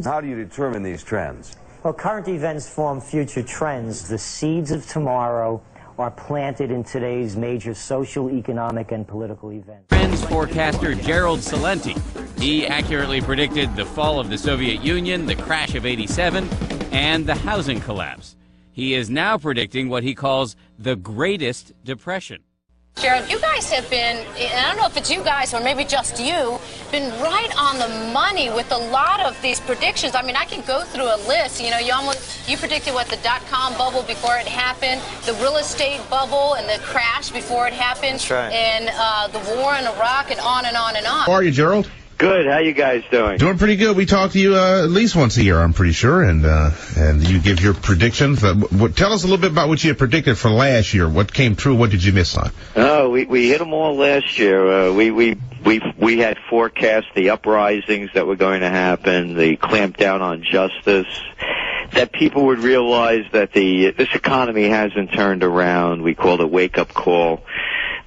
How do you determine these trends? Well, current events form future trends. The seeds of tomorrow are planted in today's major social, economic, and political events. Trends forecaster Gerald Celente. He accurately predicted the fall of the Soviet Union, the crash of '87, and the housing collapse. He is now predicting what he calls the Greatest Depression. Gerald, you guys have been, and I don't know if it's you guys or maybe just you, been right on the money with a lot of these predictions. I mean, I can go through a list. You know, you predicted what, the dot-com bubble before it happened, the real estate bubble and the crash before it happened, that's right, and the war in Iraq, and on and on and on. How are you, Gerald? Good. How you guys doing? Doing pretty good. We talk to you at least once a year, I'm pretty sure, and you give your predictions. Tell us a little bit about what you had predicted for last year. What came true? What did you miss on? Oh, we hit them all last year. We had forecast the uprisings that were going to happen, the clamp down on justice, that people would realize that this economy hasn't turned around. We called it wake up call.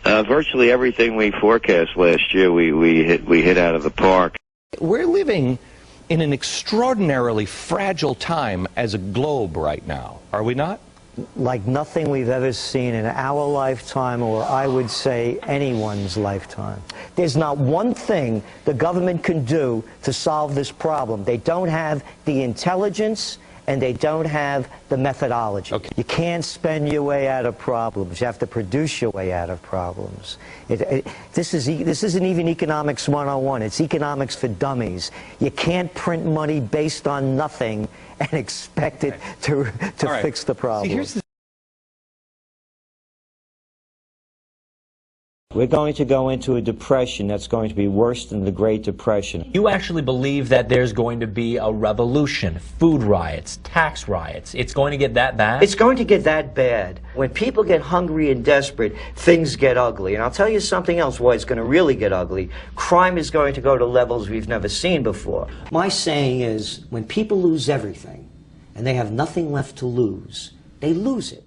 Virtually everything we forecast last year, we hit out of the park. We're living in an extraordinarily fragile time as a globe right now, are we not? Like nothing we've ever seen in our lifetime, or I would say anyone's lifetime. There's not one thing the government can do to solve this problem. They don't have the intelligence, and they don't have the methodology. Okay. You can't spend your way out of problems. You have to produce your way out of problems. This isn't even economics 101. It's economics for dummies. You can't print money based on nothing and expect it to fix the problem. See, We're going to go into a depression that's going to be worse than the Great Depression. You actually believe that there's going to be a revolution, food riots, tax riots. It's going to get that bad? It's going to get that bad. When people get hungry and desperate, things get ugly. And I'll tell you something else why it's going to really get ugly. Crime is going to go to levels we've never seen before. My saying is, when people lose everything and they have nothing left to lose, they lose it.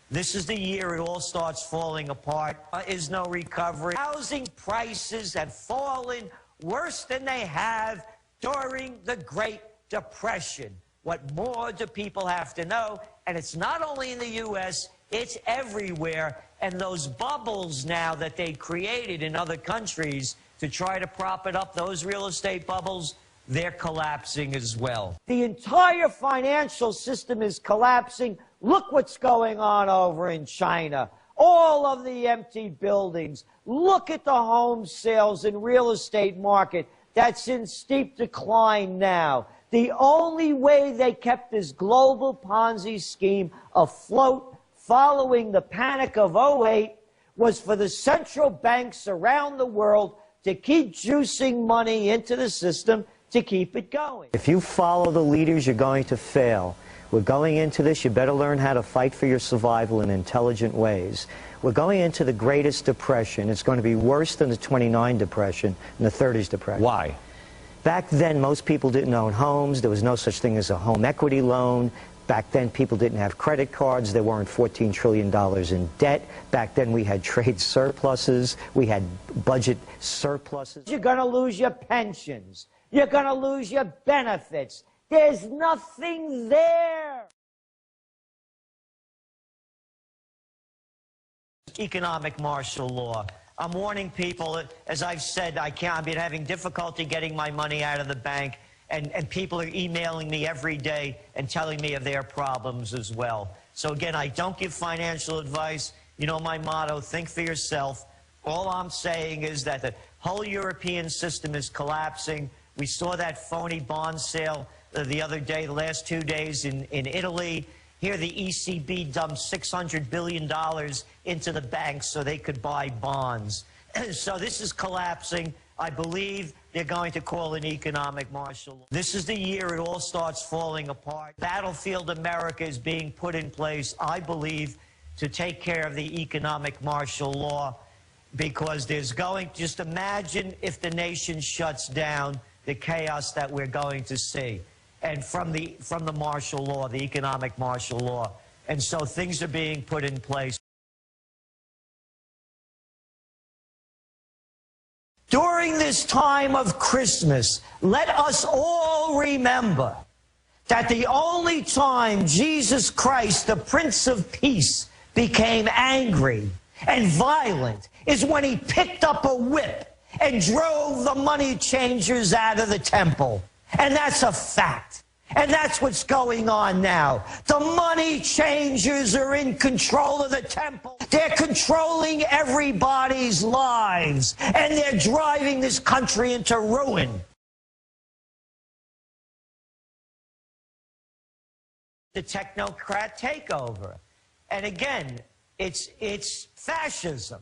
This is the year it all starts falling apart. There is no recovery. Housing prices have fallen worse than they have during the Great Depression. What more do people have to know? And it's not only in the U.S., it's everywhere. And those bubbles now that they created in other countries to try to prop it up, those real estate bubbles, they're collapsing as well. The entire financial system is collapsing. Look what's going on over in China. All of the empty buildings. Look at the home sales and real estate market. That's in steep decline now. The only way they kept this global Ponzi scheme afloat following the panic of '08 was for the central banks around the world to keep juicing money into the system to keep it going. If you follow the leaders, you're going to fail. We're going into this, you better learn how to fight for your survival in intelligent ways. We're going into the Greatest Depression. It's going to be worse than the '29 Depression and the '30s Depression. Why? Back then, most people didn't own homes. There was no such thing as a home equity loan. Back then, people didn't have credit cards. There weren't $14 trillion in debt. Back then, we had trade surpluses. We had budget surpluses. You're going to lose your pensions. You're going to lose your benefits. There's nothing there. Economic martial law. I'm warning people, as I've said, I've been having difficulty getting my money out of the bank, and people are emailing me every day and telling me of their problems as well. So again, I don't give financial advice. You know my motto, think for yourself. All I'm saying is that the whole European system is collapsing. We saw that phony bond sale the other day, the last 2 days in Italy. Here the ECB dumped $600 billion into the banks so they could buy bonds. So this is collapsing. I believe they're going to call an economic martial law. This is the year it all starts falling apart. Battlefield America is being put in place, I believe, to take care of the economic martial law, because there's going, just imagine if the nation shuts down, the chaos that we're going to see. And from the martial law, the economic martial law. And so things are being put in place. During this this time of Christmas, let us all remember that the only time Jesus Christ, the Prince of Peace, became angry and violent is when he picked up a whip and drove the money changers out of the temple. And that's a fact. And that's what's going on now. The money changers are in control of the temple. They're controlling everybody's lives. And they're driving this country into ruin. The technocrat takeover. And again, it's fascism.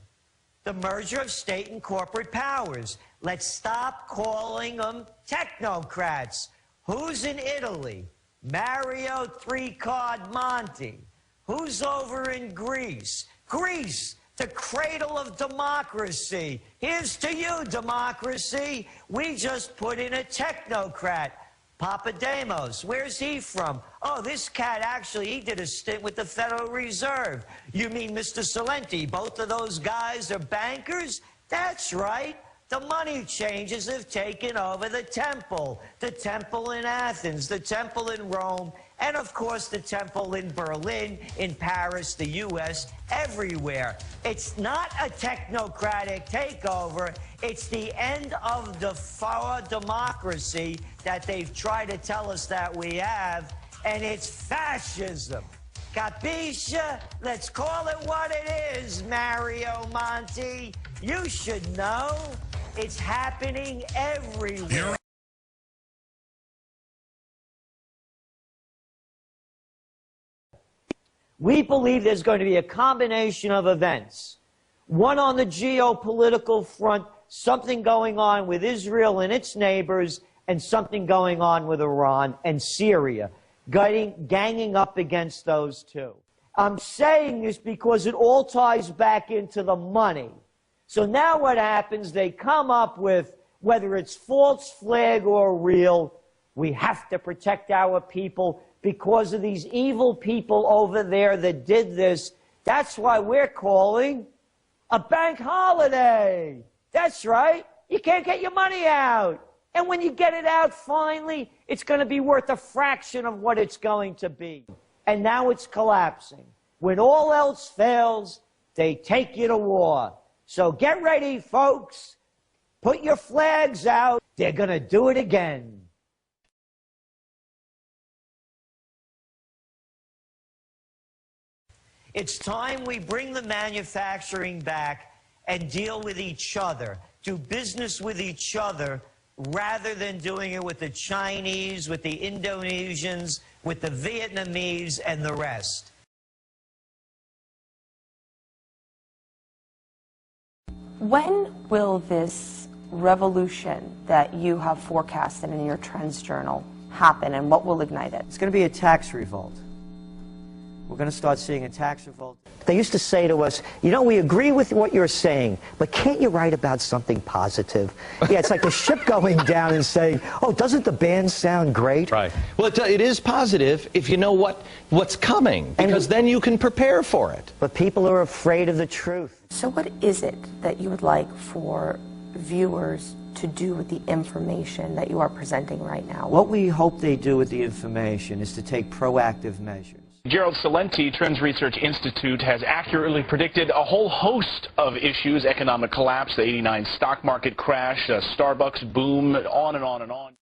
The merger of state and corporate powers. Let's stop calling them technocrats. Who's in Italy? Mario Three-Card Monte. Who's over in Greece? Greece, the cradle of democracy. Here's to you, democracy. We just put in a technocrat. Papademos, where's he from? Oh, this cat actually, he did a stint with the Federal Reserve. You mean Mr. Salenti? Both of those guys are bankers? That's right. The money changers have taken over the temple in Athens, the temple in Rome, and of course the temple in Berlin, in Paris, the U.S., everywhere. It's not a technocratic takeover. It's the end of the democracy that they've tried to tell us that we have, and it's fascism. Capisce? Let's call it what it is, Mario Monti. You should know. It's happening everywhere. We believe there's going to be a combination of events. One on the geopolitical front, something going on with Israel and its neighbors, and something going on with Iran and Syria, ganging up against those two. I'm saying this because it all ties back into the money. So now what happens, they come up with, whether it's false flag or real, we have to protect our people because of these evil people over there that did this. That's why we're calling a bank holiday. That's right. You can't get your money out. And when you get it out finally, it's going to be worth a fraction of what it's going to be. And now it's collapsing. When all else fails, they take you to war. So get ready, folks. Put your flags out. They're going to do it again. It's time we bring the manufacturing back and deal with each other, do business with each other, rather than doing it with the Chinese, with the Indonesians, with the Vietnamese, and the rest. When will this revolution that you have forecasted in your trends journal happen, and what will ignite it? It's going to be a tax revolt. We're going to start seeing a tax revolt. They used to say to us, you know, we agree with what you're saying, but can't you write about something positive? Yeah, it's like the ship going down and saying, oh, doesn't the band sound great? Right. Well, it is positive if you know what's coming, because then you can prepare for it. But people are afraid of the truth. So what is it that you would like for viewers to do with the information that you are presenting right now? What we hope they do with the information is to take proactive measures. Gerald Celente, Trends Research Institute, has accurately predicted a whole host of issues: economic collapse, the '89 stock market crash, Starbucks boom, on and on and on.